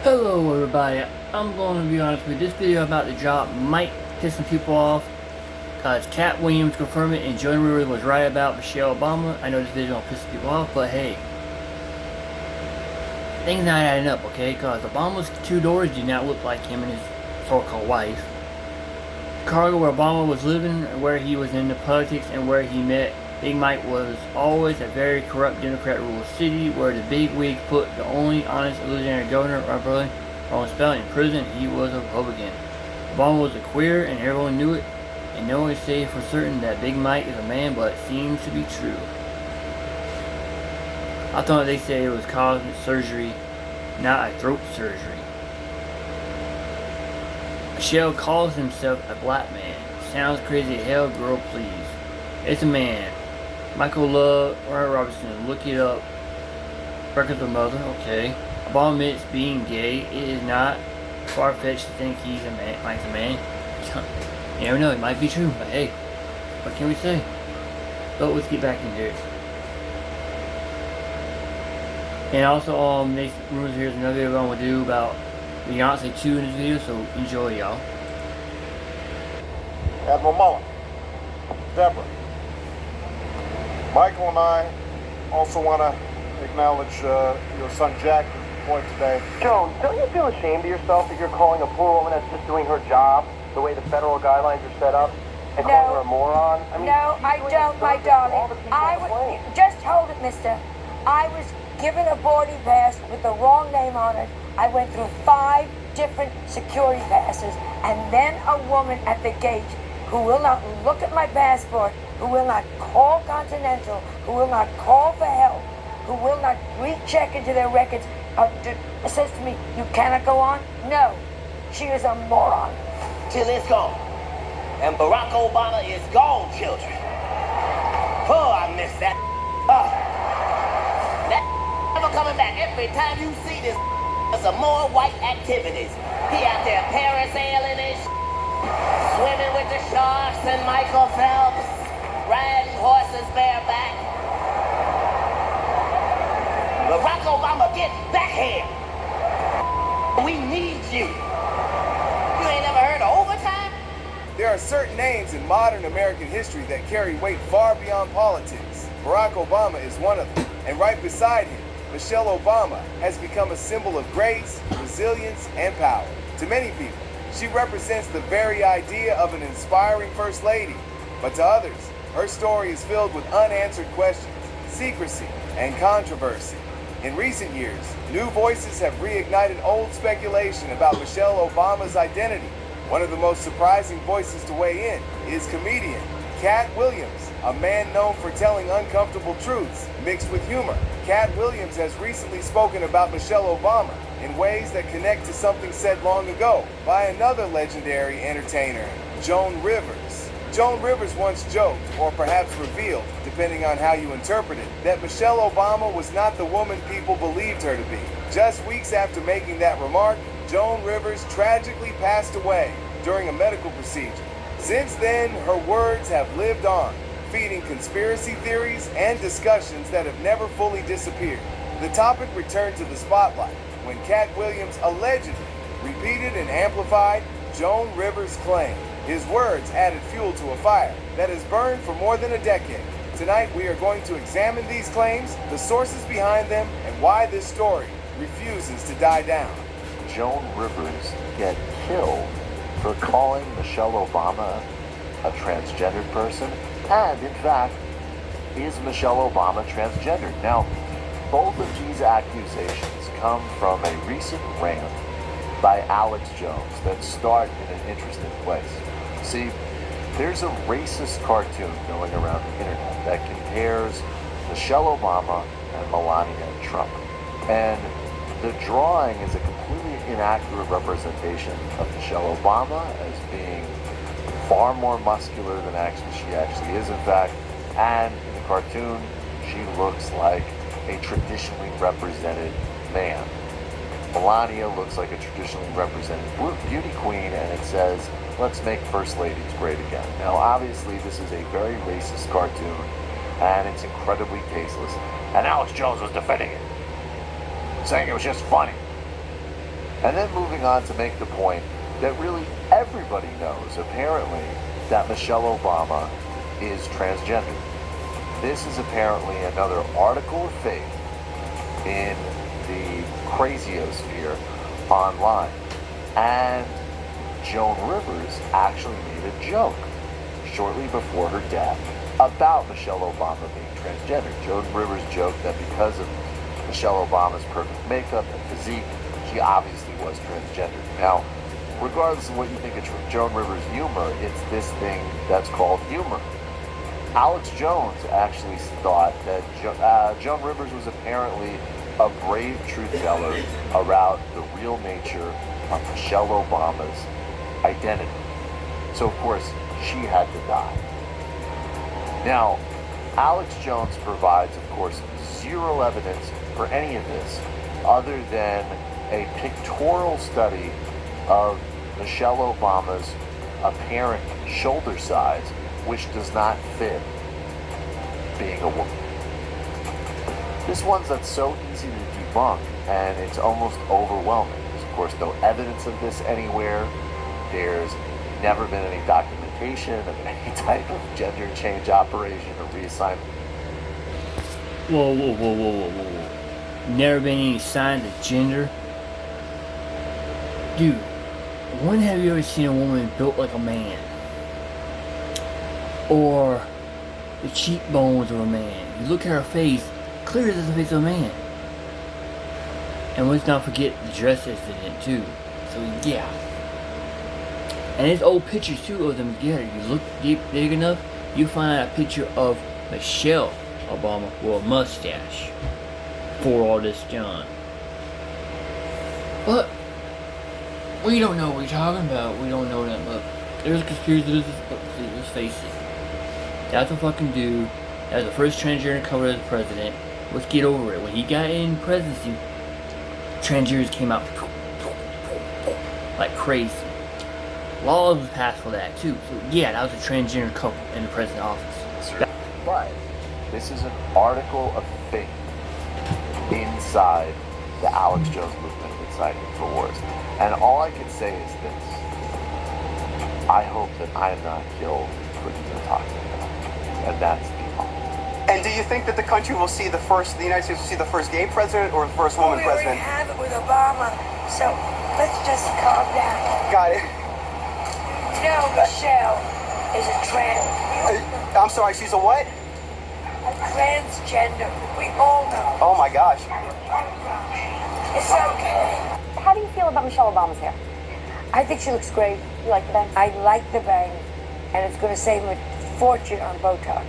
Hello everybody, I'm going to be honest with this video about the job might piss some people off because Cat Williams confirmed it and Joan Rivers was right about Michelle Obama. I know this video gonna piss some people off, but hey, things not adding up, okay? Because Obama's two doors do not look like him and his so-called wife. Chicago, where Obama was living, where he was into politics, and where he met Big Mike, was always a very corrupt Democrat-ruled city where the big wigs put the only honest Louisiana governor, Ron Spelling, in prison. He was a Republican. Obama was a queer, and everyone knew it, and no one can say for certain that Big Mike is a man, but it seems to be true. I thought they said it was cosmetic surgery, not a throat surgery. Michelle calls himself a black man. Sounds crazy as hell, girl, please. It's a man. Michael Love, Ryan Robinson, look it up. Records of Mother, okay. Obama admits being gay. It is not far-fetched to think he's a man, Mike's a man. You never know, it might be true, but hey, what can we say? But let's get back into it. And also, next rumors, here's another video I'm going to do about Beyonce 2 in this video, so enjoy, y'all. Admiral Mullen, Deborah, Michael and I also want to acknowledge your son Jack who's deployed today. Joan, don't you feel ashamed of yourself that you're calling a poor woman that's just doing her job the way the federal guidelines are set up and calling her a moron? I mean, no, I don't, my darling. Just hold it, mister. I was given a boarding pass with the wrong name on it. I went through 5 different security passes, and then a woman at the gate who will not look at my passport, who will not call Continental, who will not call for help, who will not recheck into their records, says to me, you cannot go on? No, she is a moron. Till it's gone. And Barack Obama is gone, children. Oh, I miss that. That never coming back. Every time you see this, some more white activities. He out there parasailing and swimming with the sharks and Michael Phelps, riding horses bareback. Barack Obama, get back here. We need you. You ain't never heard of overtime? There are certain names in modern American history that carry weight far beyond politics. Barack Obama is one of them, and right beside him, Michelle Obama has become a symbol of grace, resilience, and power. To many people, she represents the very idea of an inspiring First Lady. But to others, her story is filled with unanswered questions, secrecy, and controversy. In recent years, new voices have reignited old speculation about Michelle Obama's identity. One of the most surprising voices to weigh in is comedian Cat Williams, a man known for telling uncomfortable truths mixed with humor. Cat Williams has recently spoken about Michelle Obama in ways that connect to something said long ago by another legendary entertainer, Joan Rivers. Joan Rivers once joked, or perhaps revealed, depending on how you interpret it, that Michelle Obama was not the woman people believed her to be. Just weeks after making that remark, Joan Rivers tragically passed away during a medical procedure. Since then, her words have lived on, feeding conspiracy theories and discussions that have never fully disappeared. The topic returned to the spotlight when Cat Williams allegedly repeated and amplified Joan Rivers' claim. His words added fuel to a fire that has burned for more than a decade. Tonight, we are going to examine these claims, the sources behind them, and why this story refuses to die down. Joan Rivers get killed for calling Michelle Obama a transgendered person? And in fact, is Michelle Obama transgendered? Now, both of these accusations come from a recent rant by Alex Jones that start in an interesting place. See, there's a racist cartoon going around the internet that compares Michelle Obama and Melania Trump. And the drawing is a completely inaccurate representation of Michelle Obama as being far more muscular than she actually is, in fact. And in the cartoon, she looks like a traditionally represented man. Melania looks like a traditionally represented beauty queen, and it says, let's make first ladies great again. Now, obviously, this is a very racist cartoon, and it's incredibly tasteless. And Alex Jones was defending it, saying it was just funny. And then moving on to make the point that really everybody knows, apparently, that Michelle Obama is transgender. This is apparently another article of faith in the craziosphere online. And Joan Rivers actually made a joke shortly before her death about Michelle Obama being transgender. Joan Rivers joked that because of Michelle Obama's perfect makeup and physique, she obviously was transgender. Now, regardless of what you think of Joan Rivers' humor, it's this thing that's called humor. Alex Jones actually thought that Joan Rivers was apparently a brave truth teller about the real nature of Michelle Obama's identity. So, of course, she had to die. Now, Alex Jones provides, of course, zero evidence for any of this other than a pictorial study of Michelle Obama's apparent shoulder size, which does not fit being a woman. This one's that's so easy to debunk, and it's almost overwhelming. There's, of course, no evidence of this anywhere. There's never been any documentation of any type of gender change operation or reassignment. Whoa. Never been any signs of gender? Dude, when have you ever seen a woman built like a man? Or the cheekbones of a man? You look at her face, clear as the face of a man. And let's not forget the dress incident too. So yeah. And there's old pictures too of them together. You look deep big enough, you find out a picture of Michelle Obama with a mustache for all this John. But we don't know what we're talking about. We don't know that much. There's a conspiracy. Let's face it. That's a fucking dude. That was the first transgender covered as president. Let's get over it. When he got in presidency, transgenders came out like crazy. Laws was passed for that too. So yeah, that was a transgender couple in the president's office. But this is an article of faith inside the Alex Jones movement of Inciting InfoWars. And all I can say is this. I hope that I am not killed for even talking about it. And that's the all. And do you think that the country will see the United States will see the first gay president or the first woman president? We already have it with Obama, so let's just calm down. Got it. You know, Michelle is a trans. I'm sorry, she's a what? A transgender. We all know. Oh my gosh. It's okay. How do you feel about Michelle Obama's hair? I think she looks great. You like the bangs? I like the bangs, and it's going to save him a fortune on Botox.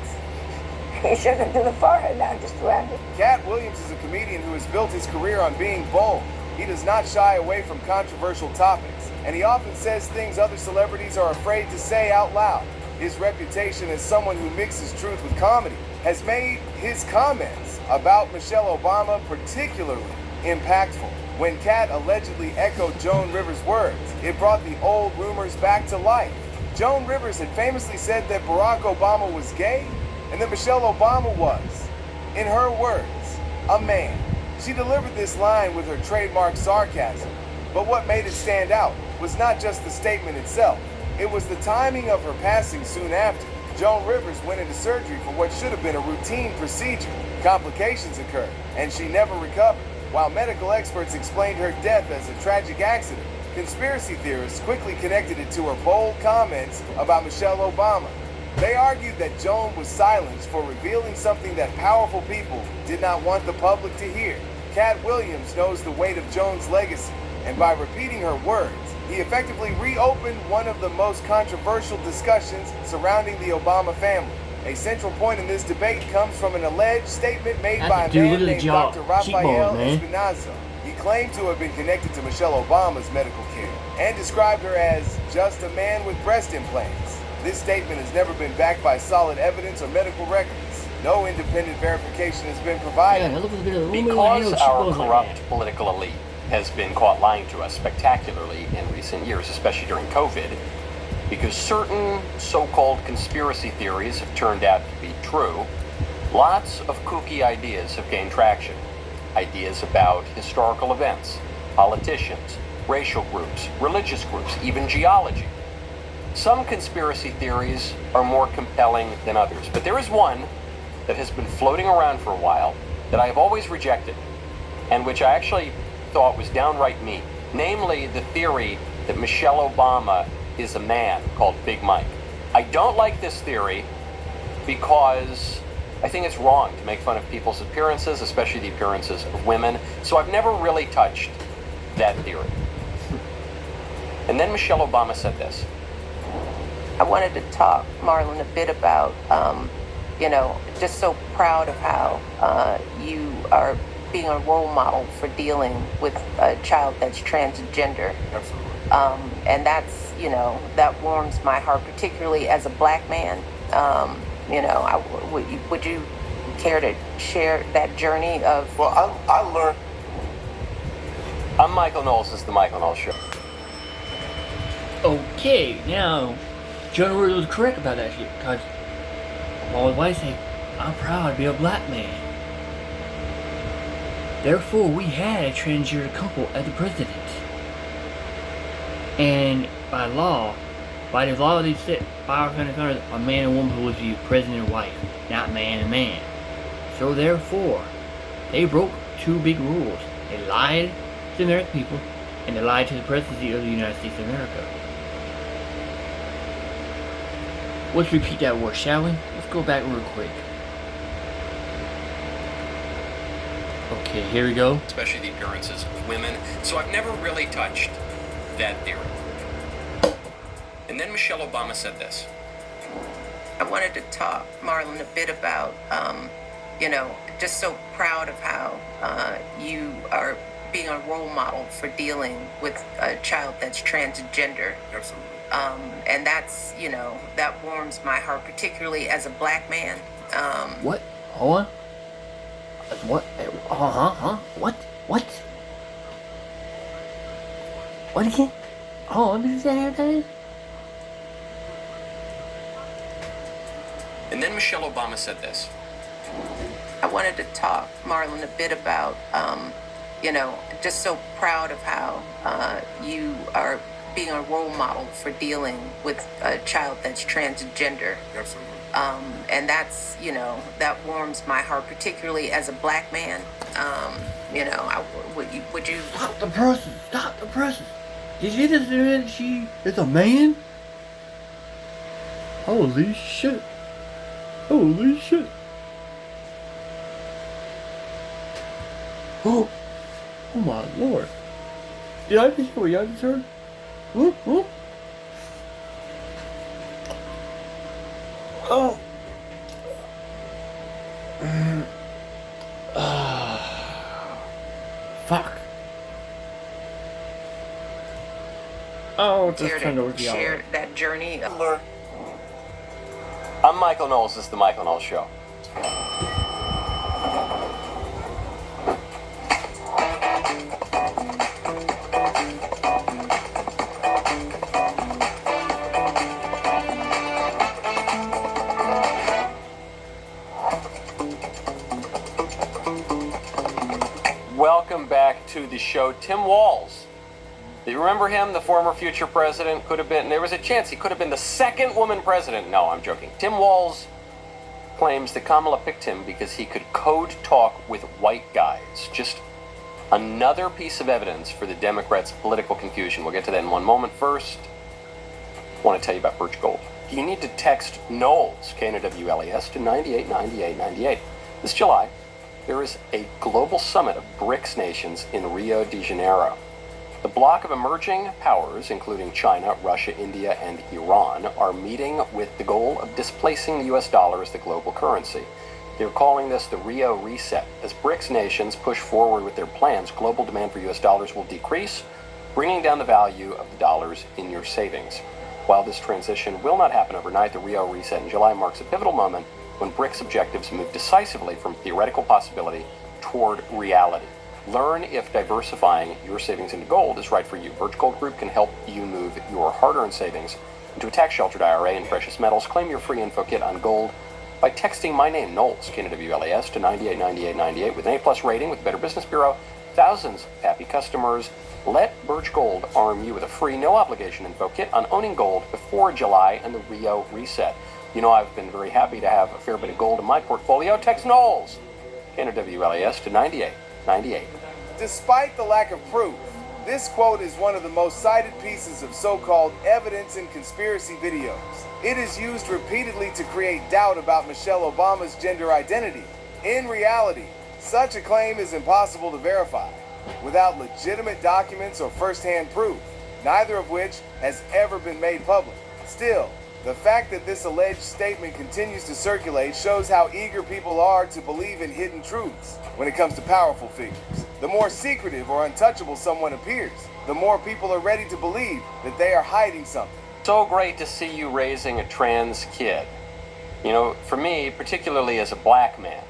He shouldn't do the forehead now, just around it. Cat Williams is a comedian who has built his career on being bold. He does not shy away from controversial topics, and he often says things other celebrities are afraid to say out loud. His reputation as someone who mixes truth with comedy has made his comments about Michelle Obama particularly impactful. When Cat allegedly echoed Joan Rivers' words, it brought the old rumors back to life. Joan Rivers had famously said that Barack Obama was gay, and that Michelle Obama was, in her words, a man. She delivered this line with her trademark sarcasm, but what made it stand out was not just the statement itself, it was the timing of her passing soon after. Joan Rivers went into surgery for what should have been a routine procedure. Complications occurred, and she never recovered. While medical experts explained her death as a tragic accident, conspiracy theorists quickly connected it to her bold comments about Michelle Obama. They argued that Joan was silenced for revealing something that powerful people did not want the public to hear. Cat Williams knows the weight of Joan's legacy, and by repeating her words, he effectively reopened one of the most controversial discussions surrounding the Obama family. A central point in this debate comes from an alleged statement made by a man named Dr. Rafael Espinazo. He claimed to have been connected to Michelle Obama's medical care and described her as just a man with breast implants. This statement has never been backed by solid evidence or medical records. No independent verification has been provided. Because our corrupt political elite has been caught lying to us spectacularly in recent years, especially during COVID, because certain so-called conspiracy theories have turned out to be true, lots of kooky ideas have gained traction. Ideas about historical events, politicians, racial groups, religious groups, even geology. Some conspiracy theories are more compelling than others, but there is one that has been floating around for a while that I have always rejected, and which I actually thought was downright mean, namely the theory that Michelle Obama is a man called Big Mike. I don't like this theory because I think it's wrong to make fun of people's appearances, especially the appearances of women, so I've never really touched that theory. And then Michelle Obama said this. I wanted to talk, Marlon, a bit about, just so proud of how you are being a role model for dealing with a child that's transgender. Absolutely. And that's, that warms my heart, particularly as a black man. Would you care to share that journey of... Well, I learned... I'm Michael Knowles. This is the Michael Knowles Show. Okay, now, John Wood was correct about that shit, because I'm always white saying, I'm proud to be a black man. Therefore, we had a transgender couple as the president. And by the law they set by our founding fathers, a man and woman who was the president and wife, not man and man. So therefore, they broke two big rules. They lied to the American people, and they lied to the presidency of the United States of America. Let's repeat that word, shall we? Let's go back real quick. Okay, here we go. Especially the appearances of women, so I've never really touched that theory. And then Michelle Obama said this. I wanted to talk, Marlon, a bit about, just so proud of how you are being a role model for dealing with a child that's transgender. Absolutely. And that's, that warms my heart, particularly as a black man. What? Hold on. What? What? What? What again? Oh, let me say that. And then Michelle Obama said this. I wanted to talk, Marlon, a bit about, just so proud of how you are being a role model for dealing with a child that's transgender. Absolutely. And that's, that warms my heart, particularly as a black man. Would you... Stop the person! Stop the person! Did you just say that she is a man? Holy shit. Holy shit. Oh my lord. Did I just hear what y'all just heard? Huh? Oh. Fuck. Oh, just trying to share that journey. I'm Michael Knowles. This is the Michael Knowles Show. Welcome back to the show. Tim Walz. Do you remember him, the former future president? Could have been, there was a chance he could have been the second woman president. No, I'm joking. Tim Walz claims that Kamala picked him because he could code talk with white guys. Just another piece of evidence for the Democrats' political confusion. We'll get to that in one moment. First, I want to tell you about Birch Gold. You need to text Knowles, K-N-O-W-L-E-S, to 989898. This July, there is a global summit of BRICS nations in Rio de Janeiro. The bloc of emerging powers, including China, Russia, India, and Iran, are meeting with the goal of displacing the US dollar as the global currency. They're calling this the Rio Reset. As BRICS nations push forward with their plans, global demand for US dollars will decrease, bringing down the value of the dollars in your savings. While this transition will not happen overnight, the Rio Reset in July marks a pivotal moment when BRICS objectives move decisively from theoretical possibility toward reality. Learn if diversifying your savings into gold is right for you. Birch Gold Group can help you move your hard-earned savings into a tax-sheltered IRA in precious metals. Claim your free info kit on gold by texting my name, Knowles, K-N-O-W-L-E-S, to 989898 with an A+ rating with the Better Business Bureau. Thousands of happy customers. Let Birch Gold arm you with a free, no-obligation info kit on owning gold before July and the Rio reset. You know, I've been very happy to have a fair bit of gold in my portfolio. Text Knowles, KNWLAS to 9898. Despite the lack of proof, this quote is one of the most cited pieces of so-called evidence in conspiracy videos. It is used repeatedly to create doubt about Michelle Obama's gender identity. In reality, such a claim is impossible to verify without legitimate documents or first-hand proof, neither of which has ever been made public. Still, the fact that this alleged statement continues to circulate shows how eager people are to believe in hidden truths when it comes to powerful figures. The more secretive or untouchable someone appears, the more people are ready to believe that they are hiding something. So great to see you raising a trans kid. You know, for me, particularly as a black man.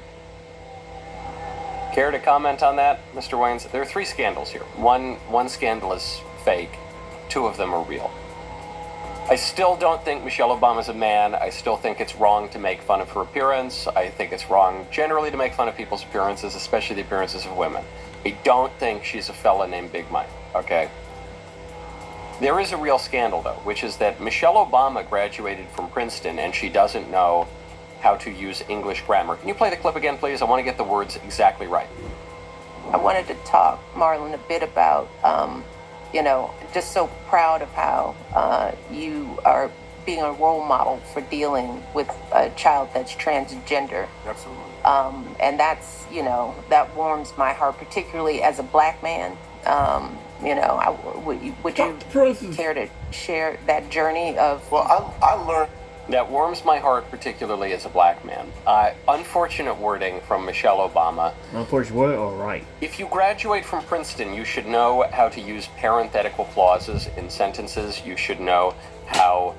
Care to comment on that, Mr. Waynes? There are 3 scandals here. One scandal is fake. 2 of them are real. I still don't think Michelle Obama's a man. I still think it's wrong to make fun of her appearance. I think it's wrong generally to make fun of people's appearances, especially the appearances of women. I don't think she's a fella named Big Mike, okay? There is a real scandal, though, which is that Michelle Obama graduated from Princeton and she doesn't know how to use English grammar. Can you play the clip again, please? I want to get the words exactly right. I wanted to talk, Marlon, a bit about, just so proud of how you are being a role model for dealing with a child that's transgender. Absolutely. And that's, that warms my heart, particularly as a black man. Would you care to share that journey of... Well, I learned... That warms my heart, particularly as a black man. Unfortunate wording from Michelle Obama. Unfortunate word, all right. If you graduate from Princeton, you should know how to use parenthetical clauses in sentences. You should know how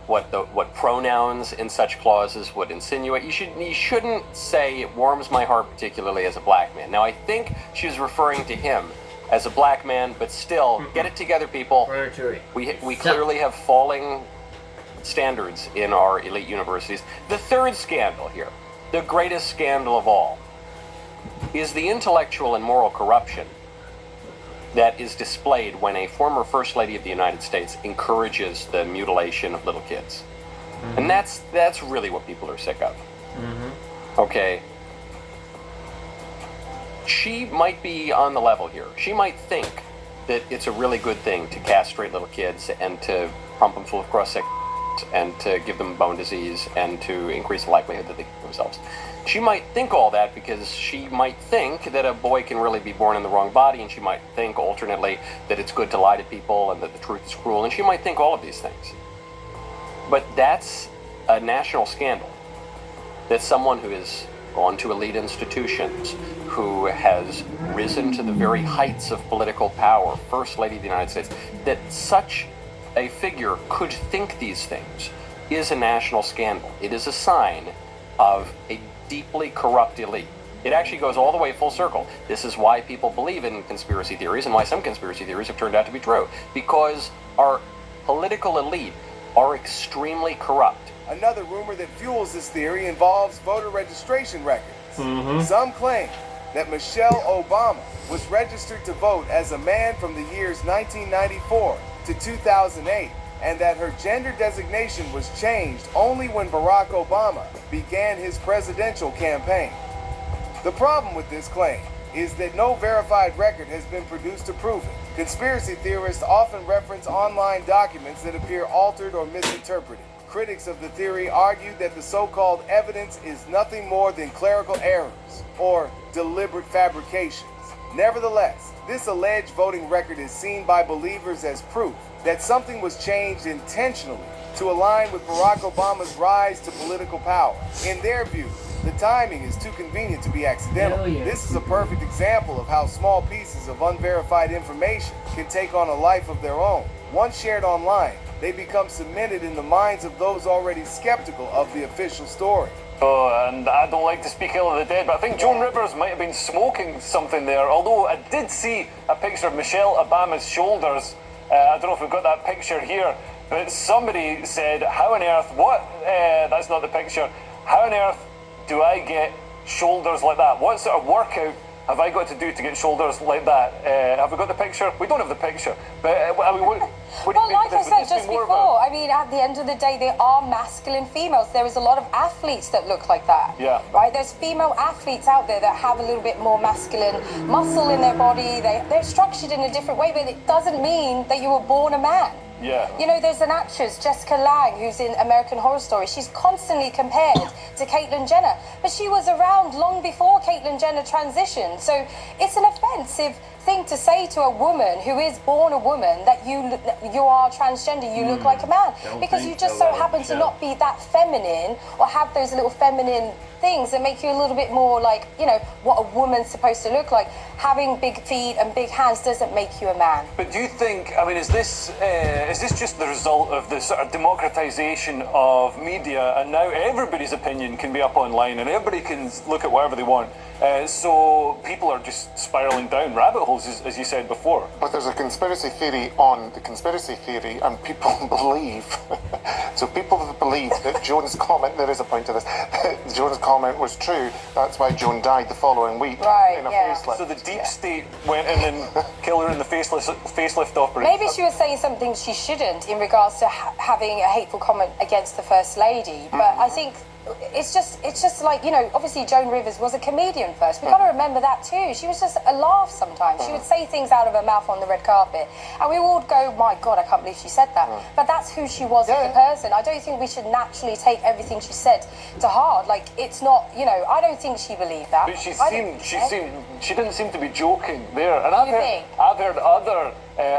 what pronouns in such clauses would insinuate. You shouldn't say it warms my heart, particularly as a black man. Now, I think she's referring to him as a black man, but still, get it together, people. We clearly have falling standards in our elite universities. The third scandal here, the greatest scandal of all, is the intellectual and moral corruption that is displayed when a former First Lady of the United States encourages the mutilation of little kids. Mm-hmm. And that's really what people are sick of. Mm-hmm. Okay. She might be on the level here. She might think that it's a really good thing to castrate little kids and to pump them full of cross-section and to give them bone disease and to increase the likelihood that they kill themselves. She might think all that because she might think that a boy can really be born in the wrong body, and she might think alternately that it's good to lie to people and that the truth is cruel, and she might think all of these things. But that's a national scandal. That someone who has gone to elite institutions, who has risen to the very heights of political power, First Lady of the United States, that such a figure could think these things is a national scandal. It is a sign of a deeply corrupt elite. It actually goes all the way full circle. This is why people believe in conspiracy theories and why some conspiracy theories have turned out to be true. Because our political elite are extremely corrupt. Another rumor that fuels this theory involves voter registration records. Mm-hmm. Some claim that Michelle Obama was registered to vote as a man from the years 1994 to 2008, and that her gender designation was changed only when Barack Obama began his presidential campaign. The problem with this claim is that no verified record has been produced to prove it. Conspiracy theorists often reference online documents that appear altered or misinterpreted. Critics of the theory argue that the so-called evidence is nothing more than clerical errors or deliberate fabrications. Nevertheless, this alleged voting record is seen by believers as proof that something was changed intentionally to align with Barack Obama's rise to political power. In their view, the timing is too convenient to be accidental. Yeah. This is a perfect example of how small pieces of unverified information can take on a life of their own. Once shared online, they become cemented in the minds of those already skeptical of the official story. Oh, and I don't like to speak ill of the dead, but I think Joan Rivers might have been smoking something there, although I did see a picture of Michelle Obama's shoulders. I don't know if we've got that picture here, but somebody said, how on earth, that's not the picture, how on earth do I get shoulders like that? What sort of workout have I got to do to get shoulders like that? Have we got the picture? We don't have the picture. But I mean, what do you Well, think like I this said would just be more before, I mean, at the end of the day, there are masculine females. There is a lot of athletes that look like that. Yeah. Right? There's female athletes out there that have a little bit more masculine muscle in their body. They're structured in a different way, but it doesn't mean that you were born a man. Yeah. You know, there's an actress, Jessica Lange, who's in American Horror Story. She's constantly compared to Caitlyn Jenner, but she was around long before Caitlyn Jenner transitioned. So it's an offensive thing to say to a woman who is born a woman that you are transgender, you look like a man, because you just so happen to not be that feminine or have those little feminine things that make you a little bit more like, you know, what a woman's supposed to look like. Having big feet and big hands doesn't make you a man. But do you think, I mean, is this just the result of the sort of democratization of media, and now everybody's opinion can be up online and everybody can look at whatever they want? So people are just spiraling down rabbit holes, as you said before. But there's a conspiracy theory on the conspiracy theory, and people believe. So people believe that Joan's comment, there is a point to this, Joan's comment was true. That's why Joan died the following week in a facelift. So the deep state went in and killed her in the facelift operation. Maybe she was saying something she shouldn't in regards to having a hateful comment against the First Lady. But I think it's just like, you know, obviously Joan Rivers was a comedian first. We've got to remember that too. She was just a laugh sometimes. She would say things out of her mouth on the red carpet, and we all go, my God, I can't believe she said that. But that's who she was as a person. I don't think we should naturally take everything she said to heart. Like, it's not, you know, I don't think she believed that. But she didn't seem to be joking there. And I've heard other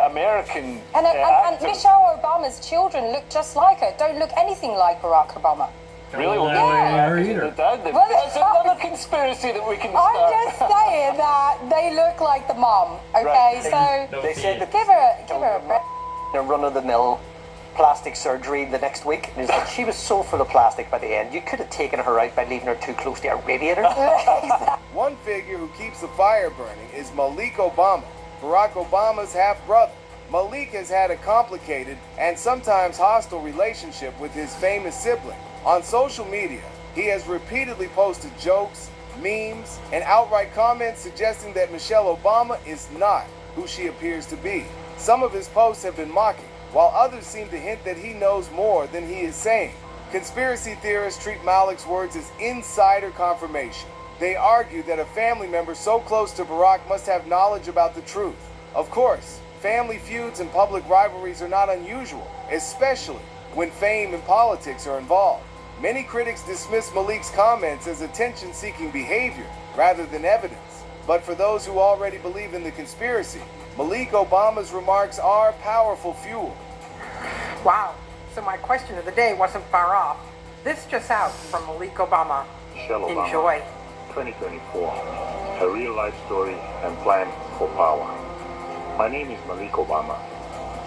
American and actors. Michelle Obama's children look just like her, don't look anything like Barack Obama. Really? Well, either. That's another conspiracy that we can start. I'm just saying that they look like the mom, okay? Right. So they said that give her a break. A run-of-the-mill plastic surgery the next week. And it's like, she was so full of plastic by the end, you could have taken her out by leaving her too close to a radiator. One figure who keeps the fire burning is Malik Obama, Barack Obama's half-brother. Malik has had a complicated and sometimes hostile relationship with his famous sibling. On social media, he has repeatedly posted jokes, memes, and outright comments suggesting that Michelle Obama is not who she appears to be. Some of his posts have been mocking, while others seem to hint that he knows more than he is saying. Conspiracy theorists treat Malik's words as insider confirmation. They argue that a family member so close to Barack must have knowledge about the truth. Of course, family feuds and public rivalries are not unusual, especially when fame and politics are involved. Many critics dismiss Malik's comments as attention-seeking behavior rather than evidence. But for those who already believe in the conspiracy, Malik Obama's remarks are powerful fuel. Wow. So my question of the day wasn't far off. This just out from Malik Obama. Michelle Obama, Enjoy. 2024. A real-life story and plan for power. My name is Malik Obama.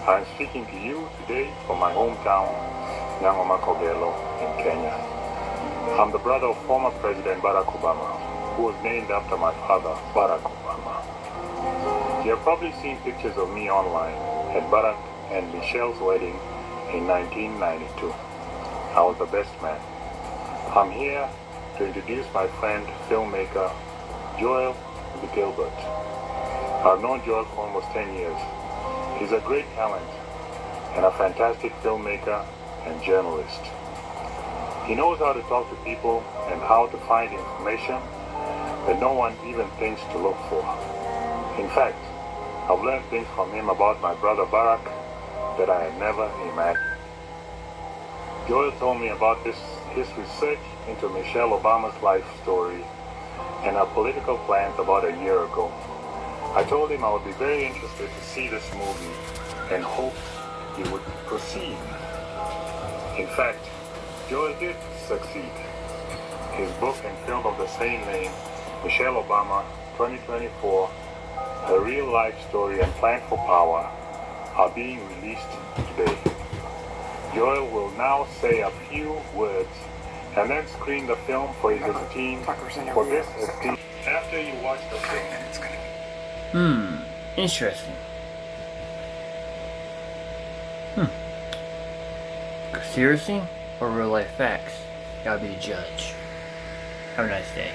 I'm speaking to you today from my hometown, Nyangoma Kogelo in Kenya. I'm the brother of former President Barack Obama, who was named after my father, Barack Obama. You have probably seen pictures of me online at Barack and Michelle's wedding in 1992. I was the best man. I'm here to introduce my friend, filmmaker, Joel Gilbert. I've known Joel for almost 10 years. He's a great talent and a fantastic filmmaker and journalist. He knows how to talk to people and how to find information that no one even thinks to look for. In fact, I've learned things from him about my brother Barack that I had never imagined. Joel told me about his research into Michelle Obama's life story and her political plans about a year ago. I told him I would be very interested to see this movie and hoped he would proceed. In fact, Joel did succeed. His book and film of the same name, Michelle Obama, 2024, A Real-Life Story and Plan for Power, are being released today. Joel will now say a few words and then screen the film for his esteemed, after you watch the film. Interesting. Conspiracy or real life facts? Gotta be the judge. Have a nice day.